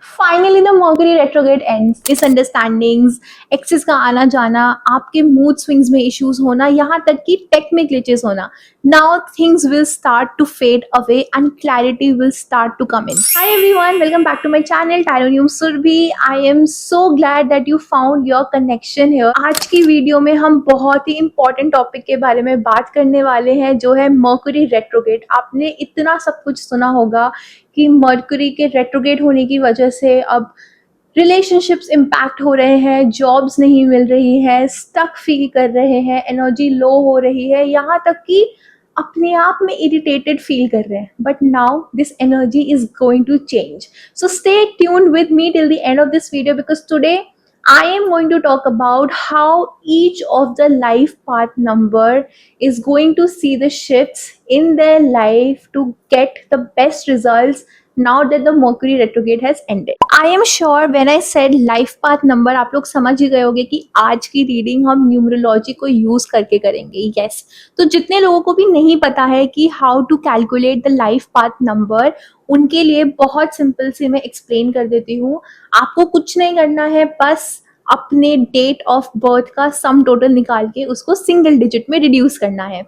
Finally the Mercury retrograde ends. Misunderstandings, exes का आना जाना, आपके मूड स्विंग्स में इश्यूज होना, यहाँ तक कि टेक में ग्लिचेस होना, now things will start to fade away and clarity will start to come in. Hi everyone, welcome back to my channel टाइरोनियम Surabhi. I am so glad that you found your connection here. आज की video में हम बहुत ही important topic के बारे में बात करने वाले हैं, जो है मर्करी रेट्रोग्रेड। आपने इतना सब कुछ सुना होगा कि मर्करी के रेट्रोग्रेड होने की वजह से अब रिलेशनशिप्स इम्पैक्ट हो रहे हैं, जॉब्स नहीं मिल रही है, स्टक फील कर रहे हैं, एनर्जी लो हो रही है, यहाँ तक कि अपने आप में इरिटेटेड फील कर रहे हैं। But now this energy is going to change, so stay tuned with me till the end of this video because today I am going to talk about how each of the life path number is going to see the shifts in their life to get the best results now that the Mercury retrograde has ended. I am sure when I said life path number आप लोग समझ ही गए होंगे कि आज की reading हम numerology को यूज करके करेंगे। यस, तो जितने लोगों को भी नहीं पता है कि how to calculate the life path number, उनके लिए बहुत सिंपल से मैं एक्सप्लेन कर देती हूँ। आपको कुछ नहीं करना है, बस अपने डेट ऑफ बर्थ का सम टोटल निकाल के उसको सिंगल डिजिट में रिड्यूस करना है।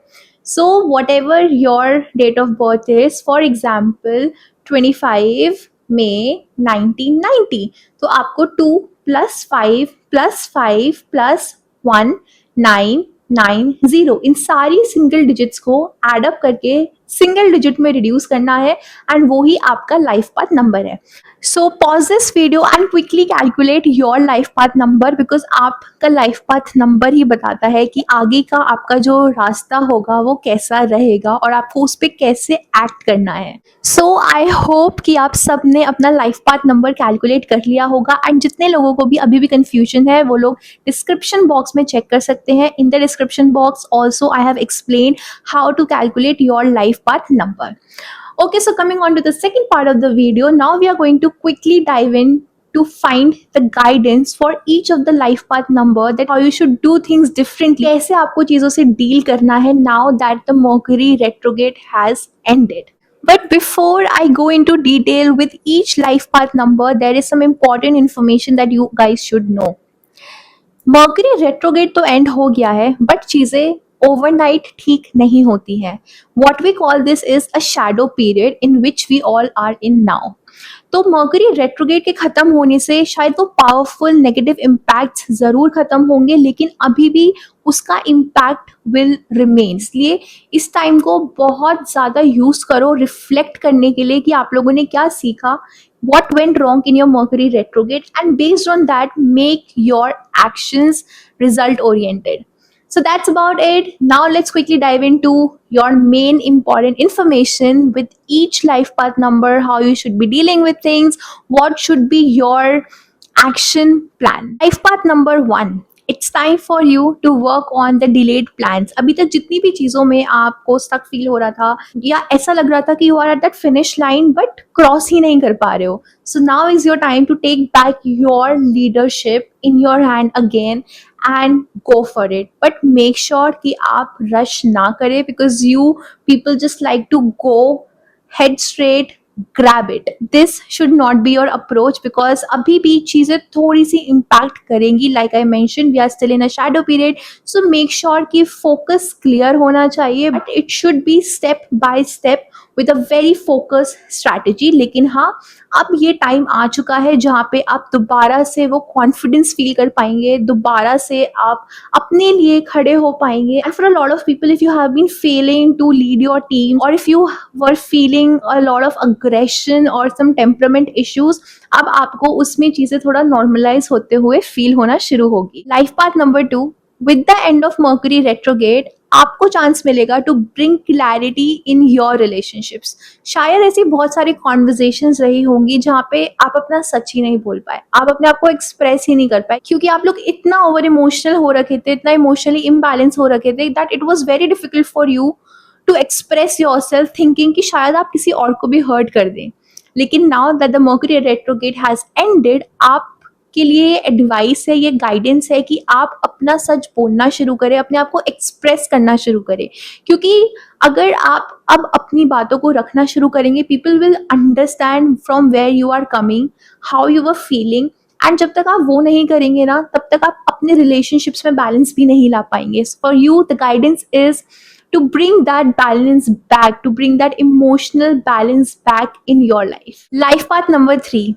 So whatever your date of birth is, for example 25 May 1990, तो आपको 2 + 5 + 5 + 1 990, इन सारी सिंगल डिजिट्स को एडअप करके सिंगल डिजिट में रिड्यूस करना है, एंड वो ही आपका लाइफ पाथ नंबर है। So pause this video and quickly calculate your life path number, because आपका लाइफ पाथ नंबर ही बताता है कि आगे का आपका जो रास्ता होगा वो कैसा रहेगा और आपको उस पर कैसे एक्ट करना है। सो आई होप कि आप सब ने अपना लाइफ पाथ नंबर कैलकुलेट कर लिया होगा, एंड जितने लोगों को भी अभी भी कंफ्यूजन है वो लोग डिस्क्रिप्शन बॉक्स में चेक कर सकते हैं। In the description box also I have explain how to calculate your life path number. Okay, so coming on to the second part of the video, now we are going to quickly dive in to find the guidance for each of the life path number, that how you should do things differently, कैसे आपको चीज़ों से deal करना है now that the Mercury retrograde has ended. But before I go into detail with each life path number, there is some important information that you guys should know. Mercury retrograde तो and हो गया है, but चीजें overnight ठीक नहीं होती हैं। What we call this is a shadow period in which we all are in now. तो मर्करी रेट्रोग्रेड के खत्म होने से शायद वो पावरफुल नेगेटिव इम्पैक्ट्स जरूर खत्म होंगे, लेकिन अभी भी उसका इम्पैक्ट विल रिमेन। इसलिए इस टाइम को बहुत ज़्यादा यूज करो रिफ्लेक्ट करने के लिए कि आप लोगों ने क्या सीखा, what went wrong in your Mercury retrograde, and based on that make your actions result oriented. So that's about it. Now let's quickly dive into your main important information with each life path number, how you should be dealing with things, what should be your action plan. Life path number 1, it's time for you to work on the delayed plans. अभी तक जितनी भी चीज़ों में आपको stuck feel हो रहा था या ऐसा लग रहा था कि you are at that finish line but cross ही नहीं कर पा रहे हो, so now is your time to take back your leadership in your hand again and go for it. But make sure कि आप रश ना करें, because you people just like to go head straight, grab it. This should not be your approach, because अभी भी चीज़ें थोड़ी सी impact करेंगी। Like I mentioned, we are still in a shadow period, so make sure कि focus clear होना चाहिए, but it should be step by step with a very focused strategy. लेकिन हाँ, अब ये टाइम आ चुका है जहाँ पे आप दोबारा से वो कॉन्फिडेंस फील कर पाएंगे, दोबारा से आप अपने लिए खड़े हो पाएंगे। And for a lot of people, if you have been failing to lead your team, और if you were feeling a lot of aggression और सम टेम्परामेंट इश्यूज, अब आपको उसमें चीजें थोड़ा नॉर्मलाइज होते हुए फील होना शुरू होगी। Life path number 2, with the end of Mercury retrograde आपको चांस मिलेगा to bring clarity in your relationships. शायद ऐसी बहुत सारी कॉन्वर्जेशंस रही होंगी जहाँ पे आप अपना सच ही नहीं बोल पाए, आप अपने आप को एक्सप्रेस ही नहीं कर पाए, क्योंकि आप लोग इतना ओवर इमोशनल हो रखे थे, इतना इमोशनली इम्बैलेंस हो रखे थे, that it was very difficult for you to express yourself, thinking कि शायद आप किसी और को भी हर्ट कर दें। लेकिन now that the Mercury retrograde has ended, आप आपके लिए एडवाइस है, ये गाइडेंस है कि आप अपना सच बोलना शुरू करें, अपने आप को एक्सप्रेस करना शुरू करें। क्योंकि अगर आप अब अपनी बातों को रखना शुरू करेंगे, people will understand from where you are coming, how you were feeling. And जब तक आप वो नहीं करेंगे ना, तब तक आप अपने रिलेशनशिप्स में बैलेंस भी नहीं ला पाएंगे। For you the guidance is to bring that balance back, to bring that emotional balance back in your life. Life path number 3,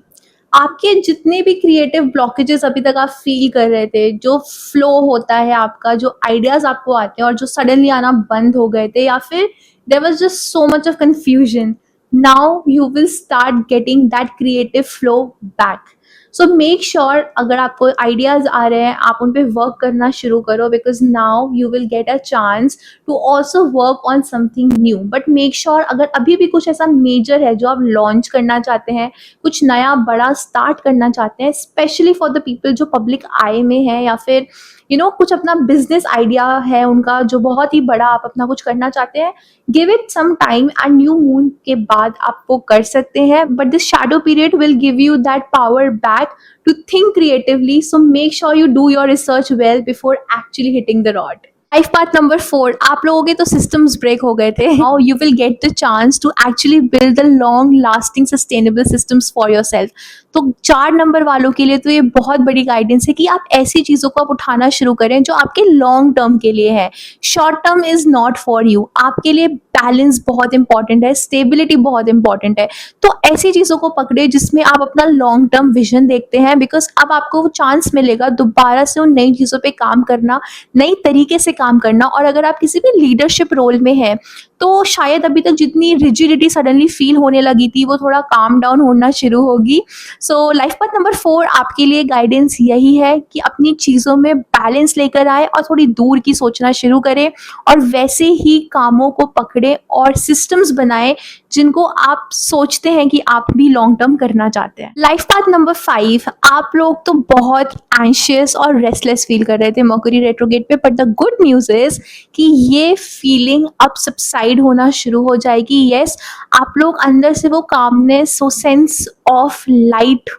आपके जितने भी क्रिएटिव ब्लॉकेजेस अभी तक आप फील कर रहे थे, जो फ्लो होता है आपका, जो आइडियाज आपको आते हैं और जो सडनली आना बंद हो गए थे, या फिर there was just so much of confusion, now you will start getting that creative flow back. So make sure अगर आपको आइडियाज आ रहे हैं, आप उन पे वर्क करना शुरू करो, because now you will get a chance to also work on something new. But make sure अगर अभी भी कुछ ऐसा मेजर है जो आप लॉन्च करना चाहते हैं, कुछ नया बड़ा स्टार्ट करना चाहते हैं, स्पेशली फॉर द पीपल जो पब्लिक आई में है, या फिर कुछ अपना बिजनेस आइडिया है उनका जो बहुत ही बड़ा, आप अपना कुछ करना चाहते हैं, give it some time and new moon के बाद आप वो कर सकते हैं। But this shadow period will give you that power back to think creatively, so make sure you do your research well before actually hitting the rod. Life path number 4, आप लोगों के तो systems break हो गए थे, now you will get the chance to actually build the long lasting sustainable systems for yourself. तो 4 number वालों के लिए तो ये बहुत बड़ी गाइडेंस है कि आप ऐसी चीज़ों को आप उठाना शुरू करें जो आपके लॉन्ग टर्म के लिए है। Short term is not for you. आपके लिए बैलेंस बहुत इंपॉर्टेंट है, स्टेबिलिटी बहुत इंपॉर्टेंट है। तो ऐसी चीज़ों को पकड़े जिसमें आप अपना लॉन्ग टर्म विजन देखते हैं, बिकॉज अब आपको वो चांस मिलेगा दोबारा से उन नई चीज़ों पे काम करना, नई तरीके से काम करना। और अगर आप किसी भी लीडरशिप रोल में हैं तो शायद अभी तक जितनी रिजिडिटी सडनली फील होने लगी थी वो थोड़ा काम डाउन होना शुरू होगी। सो लाइफ पाथ नंबर 4 आपके लिए गाइडेंस यही है कि अपनी चीज़ों में बैलेंस लेकर आए और थोड़ी दूर की सोचना शुरू करें, और वैसे ही कामों को पकड़े और सिस्टम्स बनाए जिनको आप सोचते हैं कि आप भी लॉन्ग टर्म करना चाहते हैं। लाइफ पाथ नंबर 5, आप लोग तो बहुत एंशियस और रेस्टलेस फील कर रहे थे मर्क्यूरी रेट्रोग्रेड पे, but the good news is कि ये फीलिंग अब सबसाइड होना शुरू हो जाएगी। यस, आप लोग अंदर से वो कामनेस, वो सेंस ऑफ लाइट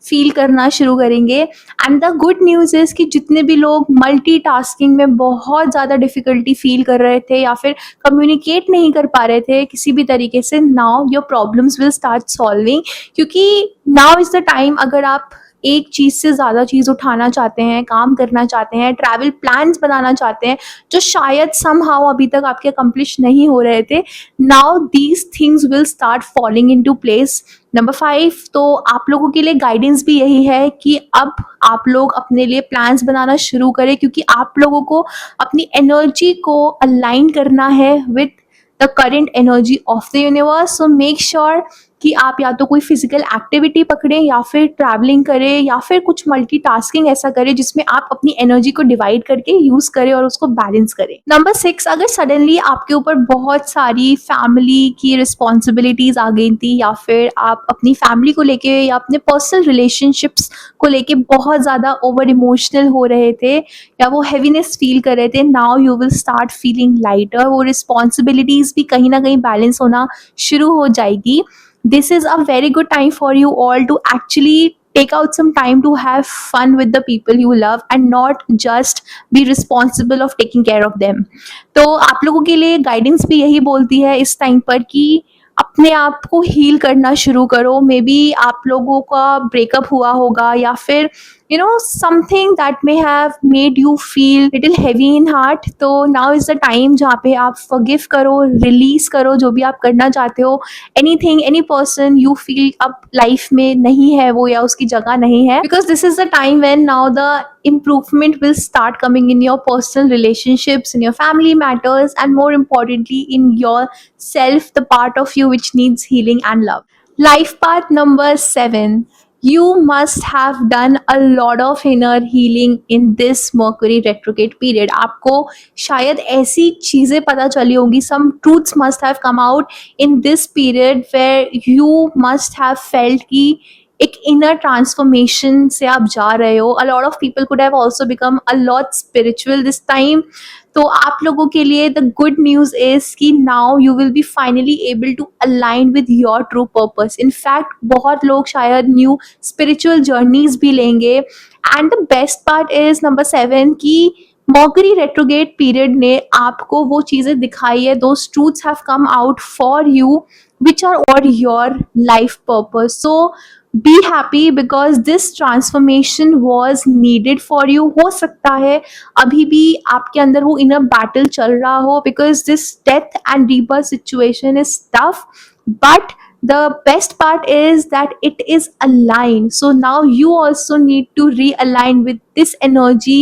फील करना शुरू करेंगे। And the good news is कि जितने भी लोग मल्टीटास्किंग में बहुत ज़्यादा डिफ़िकल्टी फील कर रहे थे या फिर कम्युनिकेट नहीं कर पा रहे थे किसी भी तरीके से, now your problems will start solving. क्योंकि नाउ इज़ द टाइम, अगर आप एक चीज़ से ज़्यादा चीज़ उठाना चाहते हैं, काम करना चाहते हैं, ट्रैवल प्लान्स बनाना चाहते हैं जो शायद समहाउ अभी तक आपके अकम्प्लिश नहीं हो रहे थे, now these things will start falling into place. Number 5, तो आप लोगों के लिए गाइडेंस भी यही है कि अब आप लोग अपने लिए प्लान्स बनाना शुरू करें, क्योंकि आप लोगों को अपनी एनर्जी को अलाइन करना है with the current energy of the universe. So make sure कि आप या तो कोई फिजिकल एक्टिविटी पकड़ें, या फिर ट्रैवलिंग करें, या फिर कुछ मल्टीटास्किंग ऐसा करें जिसमें आप अपनी एनर्जी को डिवाइड करके यूज़ करें और उसको बैलेंस करें। नंबर 6, अगर सडनली आपके ऊपर बहुत सारी फैमिली की रिस्पॉन्सिबिलिटीज़ आ गई थी, या फिर आप अपनी फैमिली को लेके या अपने पर्सनल रिलेशनशिप्स को लेके बहुत ज़्यादा ओवर इमोशनल हो रहे थे या वो हैवीनेस फील कर रहे थे, now you will start feeling lighter. वो रिस्पॉन्सिबिलिटीज़ भी कहीं ना कहीं बैलेंस होना शुरू हो जाएगी। This is a very good time for you all to actually take out some time to have fun with the people you love and not just be responsible of taking care of them. तो आप लोगों के लिए guidance भी यही बोलती है इस टाइम पर कि अपने आप को हील करना शुरू करो। मे बी आप लोगों का ब्रेकअप हुआ होगा, या फिर something that may have made you feel little heavy in heart. तो नाउ इज़ द टाइम जहाँ पे आप फॉरगिव करो, रिलीज करो जो भी आप करना चाहते हो। Anything, any person you feel अब लाइफ में नहीं है वो, या उसकी जगह नहीं है, because this is the time when now the improvement will start coming in your personal relationships, in your family matters, and more importantly in yourself, the part of you which needs healing and love. Life path number 7, you must have done a lot of inner healing in this Mercury retrograde period. आपको शायद ऐसी चीज़ें पता चली होंगी, some truths must have come out in this period where you must have felt कि एक inner transformation से आप जा रहे हो. A lot of people could have also become a lot spiritual this time. तो आप लोगों के लिए द गुड न्यूज इज कि now you will be finally able to align with your true purpose. In fact बहुत लोग शायद न्यू स्पिरिचुअल जर्नीज भी लेंगे. And the best part is number 7 कि मर्करी रेट्रोगेट पीरियड ने आपको वो चीजें दिखाई है. Those truths have come out for you which are all your life purpose. So be happy because this transformation was needed for you. हो सकता है अभी भी आपके अंदर वो inner battle चल रहा हो because this death and rebirth situation is tough, but the best part is that it is aligned. So now you also need to realign with this energy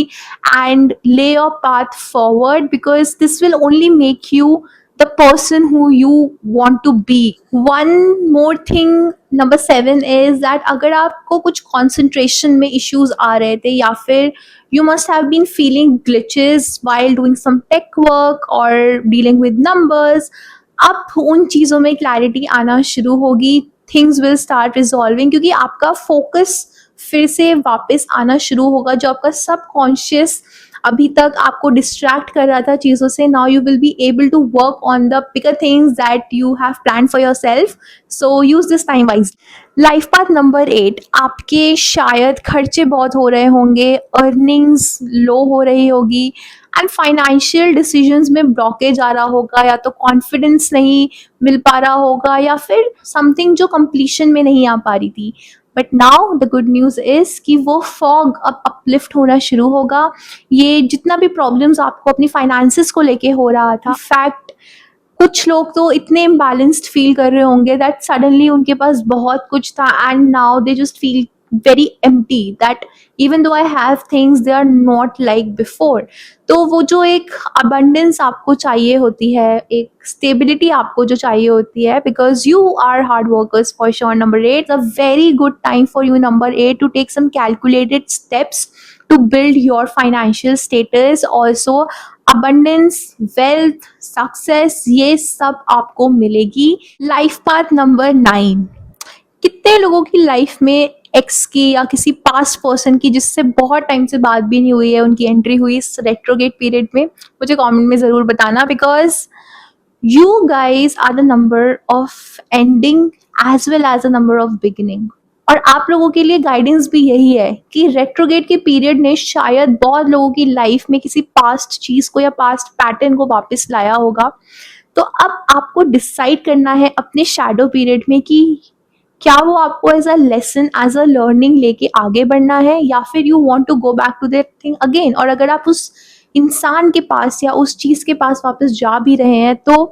and lay your path forward, because this will only make you the person who you want to be. One more thing, number 7 is that अगर आपको कुछ concentration में issues आ रहे थे या फिर you must have been feeling glitches while doing some tech work or dealing with numbers, अब उन चीज़ों में clarity आना शुरू होगी. Things will start resolving क्योंकि आपका focus फिर से वापस आना शुरू होगा. जो आपका subconscious अभी तक आपको डिस्ट्रैक्ट कर रहा था चीज़ों से, now you will be able to work on the bigger things that you have plan for yourself. So use this time wise. Life path number 8, आपके शायद खर्चे बहुत हो रहे होंगे, अर्निंग्स लो हो रही होगी एंड फाइनेंशियल डिसीजंस में ब्लॉकेज आ रहा होगा, या तो कॉन्फिडेंस नहीं मिल पा रहा होगा या फिर समथिंग जो कंप्लीशन में नहीं आ पा रही थी. But now the good news is कि वो फॉग अब अपलिफ्ट होना शुरू होगा. ये जितना भी प्रॉब्लम्स आपको अपनी फाइनेंसेस को लेके हो रहा था, फैक्ट कुछ लोग तो इतने इम्बैलेंस्ड फील कर रहे होंगे दैट सडनली उनके पास बहुत कुछ था and now they just feel very empty, that even though I have things, they are not like before. तो वो जो एक abundance आपको चाहिए होती है, एक stability आपको जो चाहिए होती है, because you are hard workers for sure. Number 8, a very good time for you, number 8, to take some calculated steps to build your financial status. Also abundance, wealth, success, ये सब आपको मिलेगी. लाइफ पाथ नंबर 9, कितने लोगों की life में x की या किसी पास्ट पर्सन की जिससे बहुत टाइम से बात भी नहीं हुई है, उनकी एंट्री हुई इस रेट्रोगेट पीरियड में, मुझे कमेंट में ज़रूर बताना. Because you guys are the number of ending as well as the number of beginning. और आप लोगों के लिए गाइडेंस भी यही है कि रेट्रोगेट के पीरियड ने शायद बहुत लोगों की लाइफ में किसी पास्ट चीज़ को या पास्ट पैटर्न को वापस लाया होगा. तो अब आपको डिसाइड करना है अपने शैडो पीरियड में कि क्या वो आपको as a lesson, as a learning लेके आगे बढ़ना है, या फिर you want to go back to that thing again. और अगर आप उस इंसान के पास या उस चीज़ के पास वापस जा भी रहे हैं तो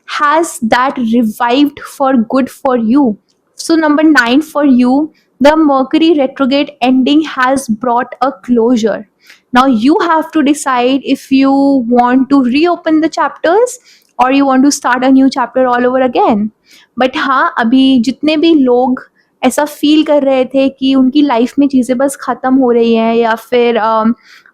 has that revived for good for you. So number 9 for you, the Mercury retrograde ending has brought a closure. Now you have to decide if you want to reopen the chapters or you want to start a new chapter all over again. But हाँ, अभी जितने भी लोग ऐसा feel कर रहे थे कि उनकी लाइफ में चीज़ें बस ख़त्म हो रही हैं, या फिर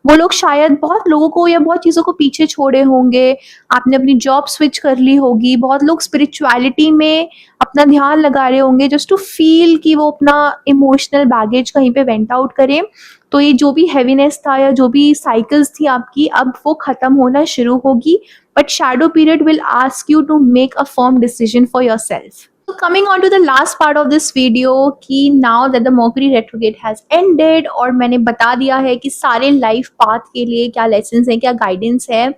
वो लोग शायद बहुत लोगों को या बहुत चीज़ों को पीछे छोड़े होंगे, आपने अपनी जॉब स्विच कर ली होगी, बहुत लोग स्पिरिचुअलिटी में अपना ध्यान लगा रहे होंगे जस्ट टू फील कि वो अपना इमोशनल बैगेज कहीं पे वेंट आउट करें. तो ये जो भी हैवीनेस था या जो भी साइकिल्स थी आपकी, अब वो ख़त्म होना शुरू होगी. But shadow period will ask you to make a firm decision for yourself. So coming on to the last part of this video कि now that the Mercury retrograde has ended और मैंने बता दिया है कि सारे life path के लिए क्या लेसन्स हैं, क्या गाइडेंस है,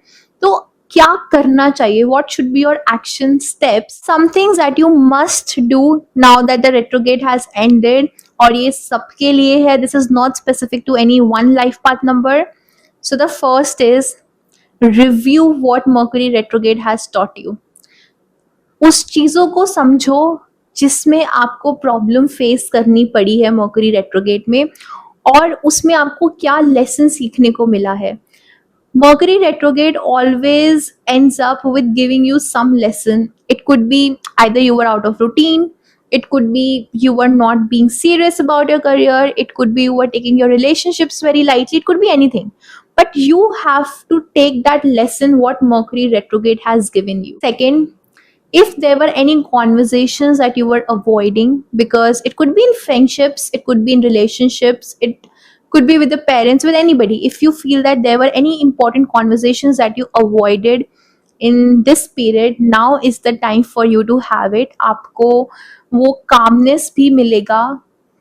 तो क्या करना चाहिए, what should be your action steps, some things that you must do now that the retrograde has ended. और ये सबके लिए है, this is not specific to any one life path number. So the first is review what Mercury retrograde has taught you. उस चीज़ों को समझो जिसमें आपको प्रॉब्लम फेस करनी पड़ी है मर्करी रेट्रोगेट में, और उसमें आपको क्या लेसन सीखने को मिला है. Mercury retrograde always ends up with giving you some lesson. It could be either you were out of routine, it could be you were not being serious about your career, it could be you were taking your relationships very lightly, it could be anything. But you have to take that lesson what Mercury retrograde has given you. Second, if there were any conversations that you were avoiding, because it could be in friendships, it could be in relationships, it could be with the parents, with anybody. If you feel that there were any important conversations that you avoided in this period, now is the time for you to have it. आपको वो calmness भी मिलेगा,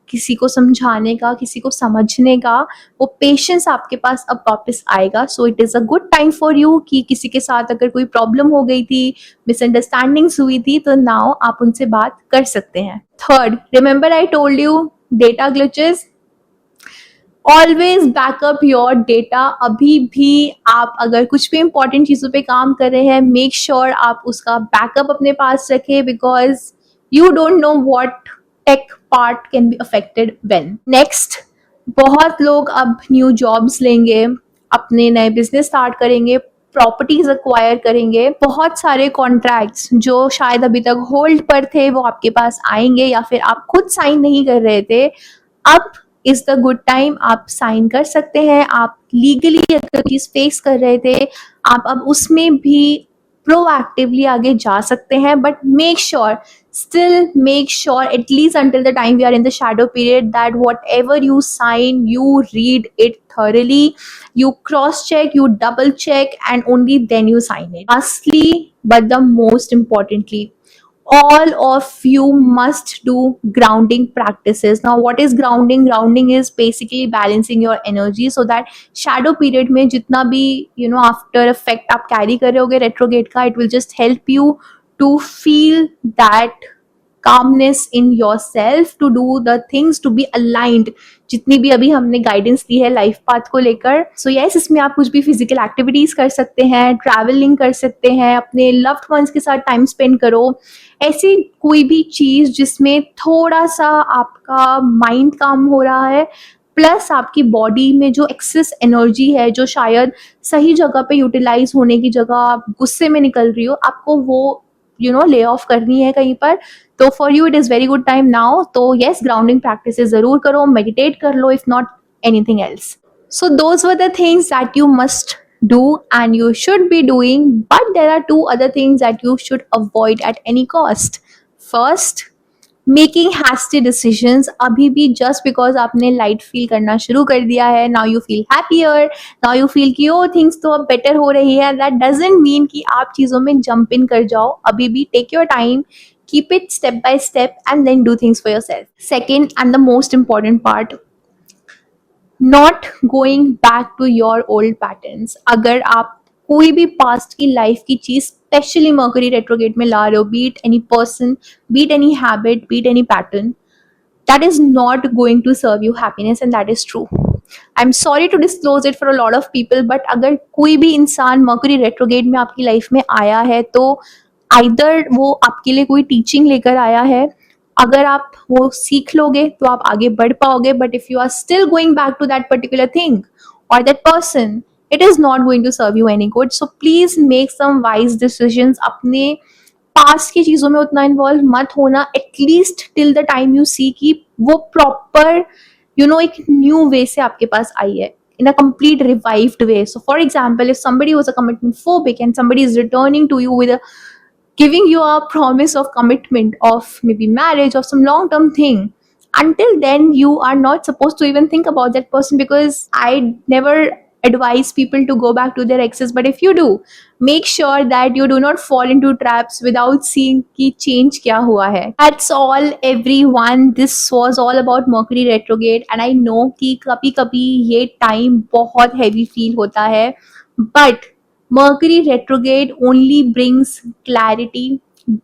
किसी को समझाने का, किसी को समझने का, वो पेशेंस आपके पास अब वापस आएगा. So it is a good time for you कि किसी के साथ अगर कोई प्रॉब्लम हो गई थी, मिसअंडरस्टैंडिंग्स हुई थी, तो नाउ आप उनसे बात कर सकते हैं. Third, remember I told you data glitches. Always backup your data. अभी भी आप अगर कुछ भी इंपॉर्टेंट चीज़ों पे काम कर रहे हैं, मेक श्योर आप उसका बैकअप अपने पास रखें, because you don't know what tech part can be affected when. Next, बहुत लोग अब न्यू जॉब्स लेंगे, अपने नए बिजनेस स्टार्ट करेंगे, प्रॉपर्टीज एक्वायर करेंगे, बहुत सारे कॉन्ट्रैक्ट्स जो शायद अभी तक होल्ड पर थे वो आपके पास आएंगे, या फिर आप खुद साइन नहीं कर रहे थे, अब इज द गुड टाइम. आप साइन कर सकते हैं. आप लीगली अगर चीज फेस कर रहे थे, आप अब उसमें भी प्रोएक्टिवली आगे जा सकते हैं. But make sure, still make sure, at least until the time we are in the shadow period, that whatever you sign, you read it thoroughly, you cross check, you double check, and only then you sign it. Lastly, but the most importantly, all of you must do grounding practices. Now what is grounding? Grounding is basically balancing your energy, so that shadow period में जितना भी after effect आप carry कर रहे होगे retrograde का, it will just help you to feel that calmness in yourself, to do the things, to be aligned. जितनी भी अभी हमने गाइडेंस दी है लाइफ पाथ को लेकर, सो यस, इसमें आप कुछ भी फिजिकल एक्टिविटीज कर सकते हैं, ट्रैवलिंग कर सकते हैं, अपने लव्ड वंस के साथ टाइम स्पेंड करो. ऐसी कोई भी चीज जिसमें थोड़ा सा आपका माइंड काम हो रहा है, प्लस आपकी बॉडी में जो एक्सेस एनर्जी है, जो शायद सही जगह पे यूटिलाइज होने की जगह आप गुस्से में निकल रही हो, आपको वो ले ऑफ करनी है कहीं पर. तो for you it is very good time now. तो येस, ग्राउंडिंग प्रैक्टिसेस ज़रूर करो, मेडिटेट कर लो, if not anything else. So those were the things that you must do and you should be doing, but there are two other things that you should avoid at any cost. First, making hasty decisions. अभी भी just because आपने light feel करना शुरू कर दिया है, now you feel happier, now you feel कि ओ things तो अब बेटर हो रही है, दैट डजंट मीन कि आप चीज़ों में जंप इन कर जाओ. अभी भी take your time, keep it step by step, and then do things for yourself. Second, and the most important part, not going back to your old patterns. अगर आप कोई भी पास्ट की लाइफ की चीज स्पेशली मर्करी रेट्रोगेट में ला रहे हो, beat any person, beat any habit, beat any pattern, that is not going to serve you happiness, and that is true. I'm sorry to disclose it for a lot of people, but अगर कोई भी इंसान mercury retrograde में आपकी life में आया है, तो आइदर वो आपके लिए कोई टीचिंग लेकर आया है, अगर आप वो सीख लोगे तो आप आगे बढ़ पाओगे. But if you are still going back to that particular thing और that person, it is not going to serve you any good. So please make some wise decisions. अपने पास्ट की चीज़ों में उतना इन्वॉल्व मत होना, at least till the time you see कि वो प्रॉपर एक न्यू वे से आपके पास आई है, in a complete revived way. So for example, if somebody was a commitment phobic and somebody is returning to you with giving you a promise of commitment, of maybe marriage, of some long term thing, until then you are not supposed to even think about that person, because I never advise people to go back to their exes. But if you do, make sure that you do not fall into traps without seeing ki change kya hua hai. That's all everyone. This was all about Mercury retrograde, and I know कि कभी कभी ये time बहुत heavy feel होता है, but Mercury retrograde only brings clarity,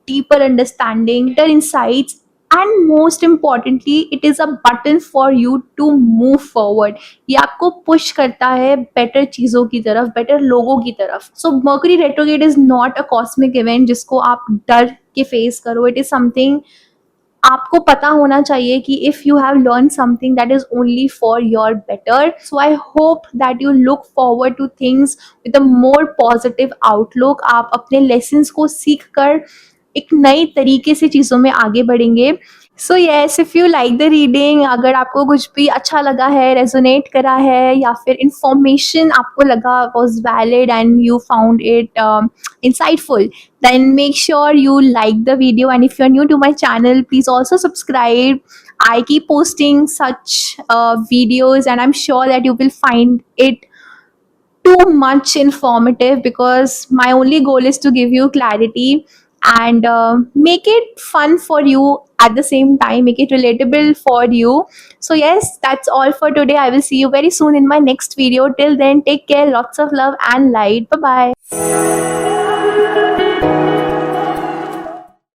deeper understanding, better insights, and most importantly, it is a button for you to move forward. ये आपको push करता है बेटर चीज़ों की तरफ, बेटर लोगों की तरफ. So Mercury retrograde is not a cosmic event जिसको आप डर के फेस करो. It is something आपको पता होना चाहिए कि if you have learned something, that is only for your better. So I hope that you look forward to things with a more positive outlook. आप अपने lessons को सीख कर एक नई तरीके से चीज़ों में आगे बढ़ेंगे. So yes, if you like the reading, अगर आपको कुछ भी अच्छा लगा है, रेजोनेट करा है, या फिर इंफॉर्मेशन आपको लगा was valid and you found it insightful, then make sure you like the video. And if you're new to my channel, please also subscribe. I keep posting such videos, and I'm sure that you will find it too much informative, because my only goal is to give you clarity and make it fun for you, at the same time make it relatable for you. So yes, that's all for today. I will see you very soon in my next video. Till then, take care, lots of love and light. Bye bye.